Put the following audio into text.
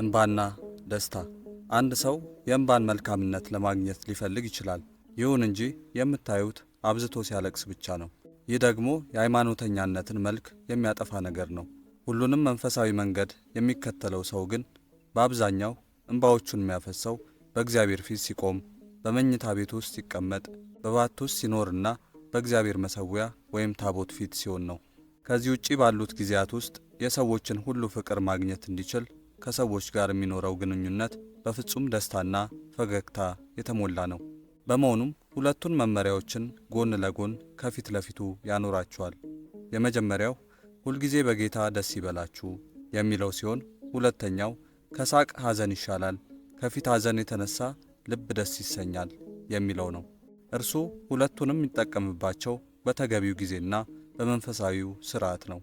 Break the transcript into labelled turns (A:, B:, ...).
A: እንባና ደስታ። አንድ ሰው የእንባን መልካምነት ለማግኘት ሊፈልግ ይችላል። ይሁን እንጂ የምታዩት አብዝቶ ሲያለቅስ ብቻ ነው። ይህ ደግሞ የሃይማኖተኛነትን መልክ የሚያጠፋ ነገር ነው። ሁሉንም መንፈሳዊ መንገድ የሚከተለው ሰው ግን በአብዛኛው እንባዎቹን የሚያፈሰው በእግዚአብሔር ፊት ሲቆም፣ በመኝታ ቤት ውስጥ ሲቀመጥ፣ በባት ውስጥ ሲኖርና በእግዚአብሔር መሠዊያ ወይም ታቦት ፊት ሲሆን ነው። ከዚህ ውጪ ባሉት ጊዜያት ውስጥ የሰዎችን ሁሉ ፍቅር ማግኘት እንዲችል ከሰዎች ጋር የሚኖረው ግንኙነት በፍጹም ደስታና ፈገግታ የተሞላ ነው። በመሆኑም ሁለቱን መመሪያዎችን ጎን ለጎን ከፊት ለፊቱ ያኖራቸዋል። የመጀመሪያው ሁልጊዜ በጌታ ደስ ይበላችሁ የሚለው ሲሆን፣ ሁለተኛው ከሳቅ ሐዘን ይሻላል፣ ከፊት ሐዘን የተነሳ ልብ ደስ ይሰኛል የሚለው ነው። እርሱ ሁለቱንም የሚጠቀምባቸው በተገቢው ጊዜና በመንፈሳዊው ሥርዓት ነው።